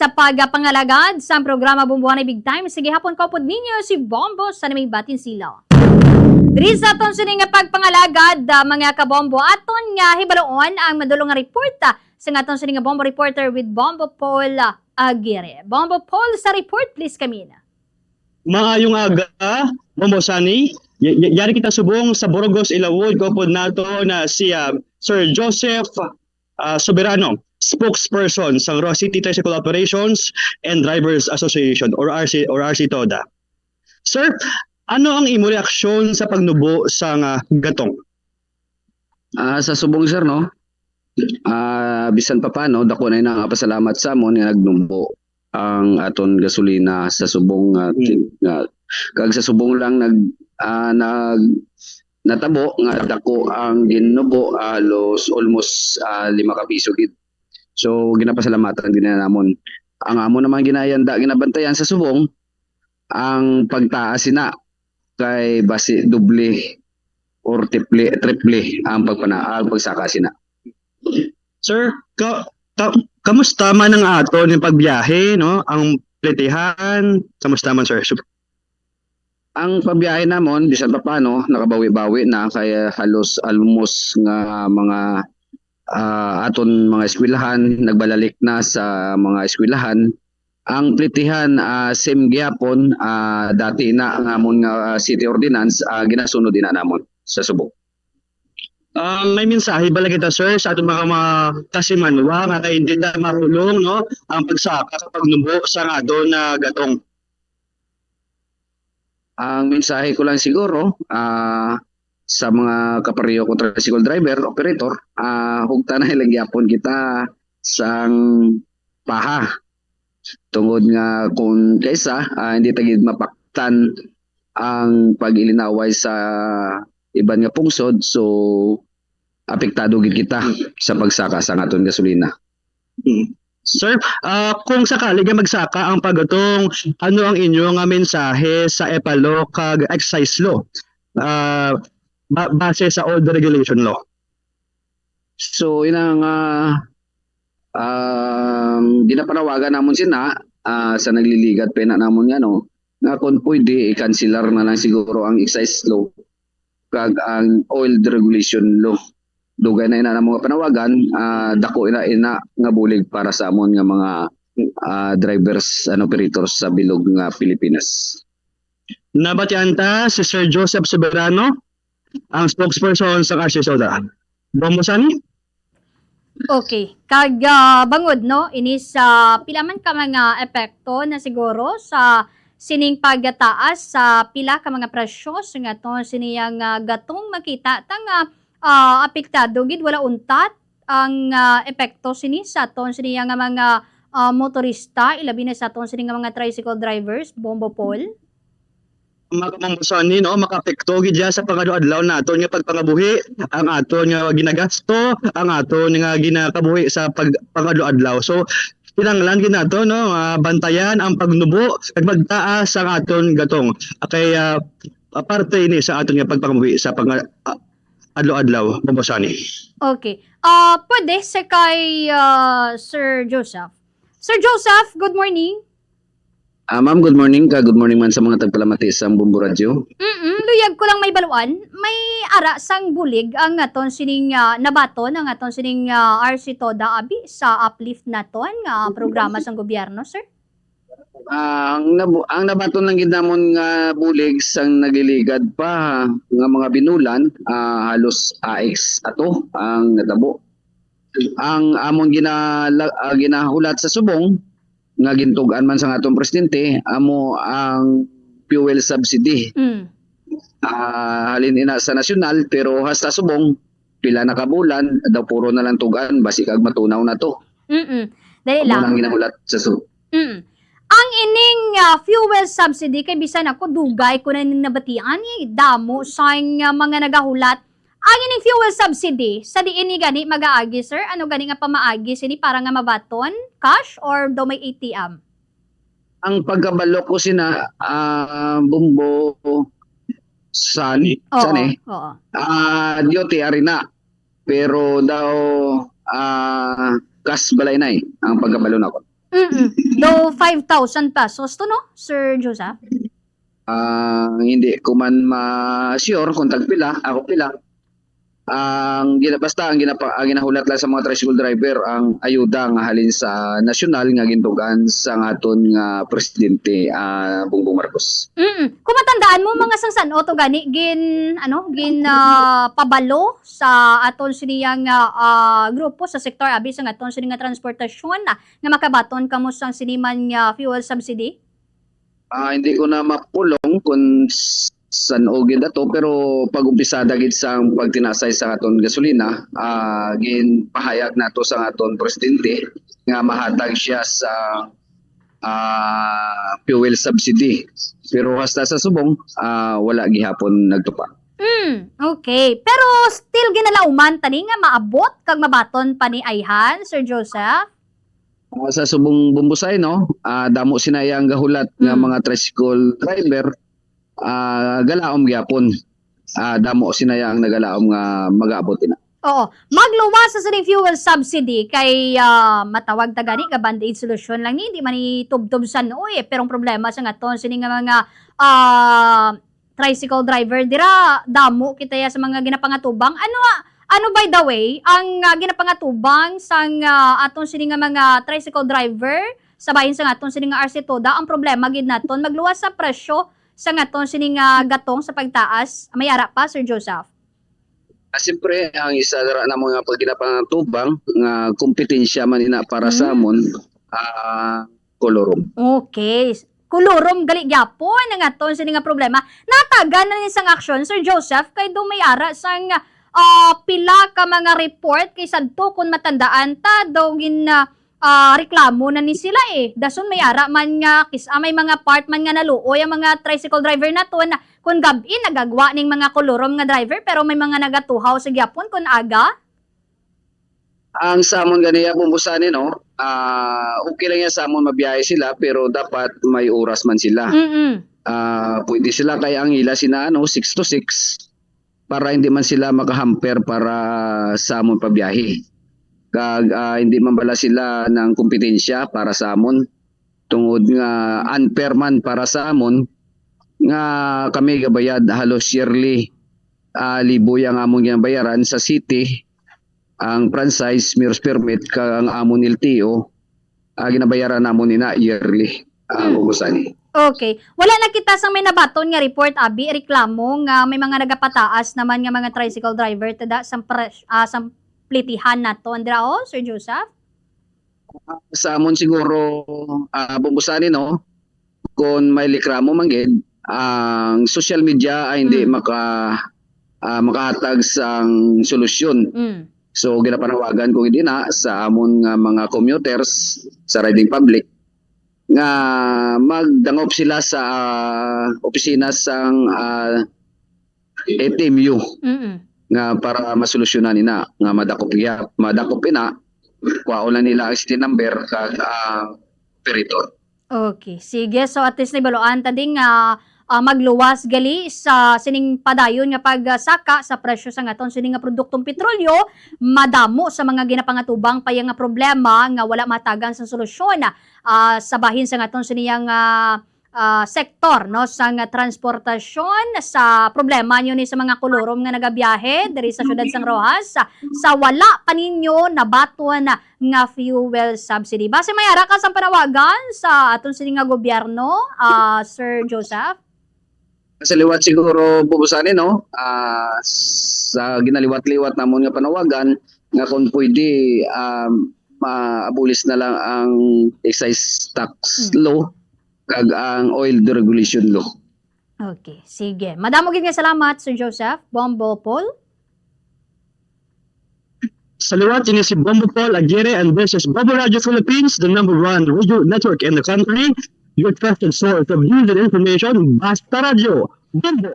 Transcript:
sa pagpangalagad sa programa Bumbuhanay Big Time. Sige hapon ko po ninyo si Bombo sa naming batin sila. Risa aton sa nga pagpangalagad mga kabombo aton nga hibaloon ang madulong nga reporta sa aton sa nga Bombo Reporter with Bombo Paul Aguirre. Bombo Paul sa report please kami na. Maayong aga, Bombo Sani. Yari kita subong sa Burgos, Ilawod, gopod nato na si Sir Joseph Soberano, spokesperson sa Roa City Tricycle Operations and Drivers Association or RC TODA. Sir, ano ang imo reaksyon sa pagnubo sa gatong? Sa subong sir no. Bisan pa paano dako na pasalamat sa amon nga nagnubo ang aton gasolina sa subong kag sa subong lang natabo nga dako ang ginubo halos almost 5 ka piso gid. So ginapasalamatan din na namon. Ang amon naman ginabantayan sa subong ang pagtaas sina kay base doble or triple ang pagsaka sina. Sir, kamusta man ang aton yung pagbiyahe, no? Ang pletihan, kamusta man sir? Ang pagbiyahe namon bisan pa paano nakabawi-bawi na kaya halos almost nga mga aton mga eskwelahan nagbalalik na sa mga eskwelahan. Ang plitihan same gyapon dati na ngamon nga city ordinance ginasunod din na namon sa subok. May mensahe bala kita sir sa ating mga kasimanwa nga kay hindi na marulong no ang pagsaka sa pagnubo sa aton na gatong. Ang mensahe ko lang siguro sa mga kapareho ko tricycle driver, operator, hugta na ilang gyapon kita sang paha. Tungod nga kung kaysa hindi tagid mapaktan ang pag-ilinaway sa iban nga pungsod, so apektado gid kita sa pagsaka sa aton gasolina. Sir, kung sakali nga magsaka ang pagatong, ano ang inyong mensahe sa EPALO kag excise law base sa old regulation law? So inang ginapanawagan namon sina sa nagliligat pena namon nga no nga kung pwede i-cancelar na lang siguro ang excise law kag ang oil regulation law. Dugay na ina mga panawagan dako ina nga bulig para sa amon nga mga drivers and operators sa bilog nga Pilipinas. Nabatian ta si Sir Joseph Soberano, ang spokesperson sa RC TODA. Bombo Sani? Okay, kag bangod no inis pila man ka mga epekto na siguro sa sining pagtaas sa pila ka mga presyo nga to siniyang gatong makita tang apektado gid wala untat ang epekto sini sa ton siniyang mga motorista ilabi na sa ton sini nga mga tricycle drivers Bombo Paul. Mambusan no makapekto gid sa pangadu-adlaw naton nga pagpangabuhi ang aton nga ginagasto ang aton nga ginakabuhi sa pangadu-adlaw. So kinahanglan gid nato no bantayan ang pagnubo kag magtaas ang aton gatong kay parte ini sa aton nga pagpangabuhi sa adlaw-adlaw Bombosani. Okay. Pwede sa kay Sir Joseph. Sir Joseph, good morning. Ma'am, good morning ka. Good morning man sa mga tagpalamati sa Bumbu Radio. Luyag ko lang may baluan. May ara sang bulig ang aton sining nabaton ang aton sining RC TODA abi sa uplift naton nga programa sang gobyerno, sir. Ang nabaton lang gid namon nga bulig sang nagliligad pa nga mga binulan halos AX ato ang natabo. Ang amon ginahulat sa subong nga gintugan man sa atong presidente amo ang fuel subsidy. Halin ina sa nasyonal pero hasta subong pila na kabulan daw puro na lang tugan basi kag matunaw na to. Dali lang. Ang ginahulat sa subong. Ang ining fuel subsidy kay bisan ako dugay ko na ning nabatian damo sa mga nagahulat. Ang ining fuel subsidy sa diin ni gani magaagi sir ano gani nga pamaagi sini para nga mabaton cash or do may ATM? Ang pagkabalo ko sina Bumbo Sani. Oo. Duty arena. Pero daw kas balay na ang pagkabalo na ko. Do 5,000 pesos to, no, Sir Joseph? Hindi ko man ma-sure kung tagpila, ako pila. Ang ginahulat lang sa mga tricycle driver ang ayuda nga halin sa nasyonal nga gintugan sa aton nga presidente Bongbong Marcos. Kung matandaan mo mga sangsan o to gani gin pabalo sa aton siniyang grupo sa sektor abi sa aton sini nga transportasyon nga makabaton kamo sang siniman nga fuel subsidy. Hindi ko na mapulong kung san o gid ato, pero pag umpisada gid sa pagtinasay sa aton gasolina, gin pahayag nato sa aton presidente nga mahatag siya sa fuel subsidy. Pero hasta sa subong, wala gihapon nagtupa. Okay. Pero still ginalauman tani nga maabot kag mabaton pa ni Ayhan, Sir Joseph? Sa subong Bumbusay, no, damo sinayang gahulat nga mga tricycle driver, galaom gyapon. Damo sinayang nagalaom nga mag-aabot na. Oo. Magluwas sa sining fuel subsidy kay matawag ta gani ka band-aid solution lang ni hindi man itubtob sa nooy pero ang problema sa ngaton sining nga mga tricycle driver dira damo kita ya sa mga ginapangatubang ano by the way ang ginapangatubang sang aton sining nga mga tricycle driver sa bahin sa ngaton sining nga RC Toda ang problema gid naton magluwas sa presyo sa ngaton sining gatong sa pagtaas may ara pa Sir Joseph. Siyempre, ang isa dara na mga pagginapangtubang nga kompetensya man ina para sa amon, kolorom. Okay. Kulurom gali gyapon nga aton sini nga problema. Natagan na ni sang action Sir Joseph kay do may ara sang pila ka mga report kay sadto kun matandaan ta daw gin reklamo na ni sila dason may ara man nga may mga part man nga naluoy ang mga tricycle driver naton kun gabi nagagwa ning mga kulurom nga driver pero may mga nagatuhaw sa gyapon kun aga. Ang samon ganiya Bumbusani, no, okay lang yan samon mabiyahe sila pero dapat may oras man sila. Pwede sila kaya ang ila sina 6 to 6 para hindi man sila makahamper para samon pabiyahe. Kag hindi man bala sila ng kompetensya para sa amon tungod nga unfair man para sa amon nga kami gabayad halos yearly libo yang amon ginabayaran sa city ang franchise mirrors permit kag ang amon LTO ginabayaran namon nina yearly Bumbusani. Okay. Wala na kita sang may nabaton nga report abi reklamo nga may mga nagapataas naman nga mga tricycle driver tada sang plitihan nato andra Sir Joseph? Sa amon siguro Bumbusani, no, kung may likramo man gid ang social media ay hindi makahatag sang solusyon. So ginapanawagan ko hindi na sa amon nga mga commuters sa riding public nga magdangop sila sa opisina sang ATMU nga para masolusyonan nina nga madakop ina kuha nila ang city number kag operator. Okay, sige. So at least nabaluan ta ding magluwas gali sa sining padayon nga pagsaka sa presyo sa ngaton sining nga produktong petrolyo, madamo sa mga ginapangatubang pa nga problema nga wala matagan sa solusyon sa bahin sa ngaton siniyang sektor no sa transportasyon sa problema nyo ni sa mga kolorom nga nagabiyahe diri sa syudad sang Rojas sa wala pa ninyo nabaton nga fuel subsidy. Base may ara ka sa panawagan sa aton sini nga gobyerno, Sir Joseph? Sa liwat siguro Bumbusani, no, sa ginaliwat-liwat namon nga panawagan nga kung pwede maabulis na lang ang excise tax law kag ang oil deregulation law. Okay, sige. Madamo gid nga salamat Sir Joseph Bombo Paul. Sa liwat, ini si Bombo Paul Aguirre and this is Bombo Radio Philippines, the #1 radio network in the country. Your trusted source of news and information, Basta Radio. Bombo!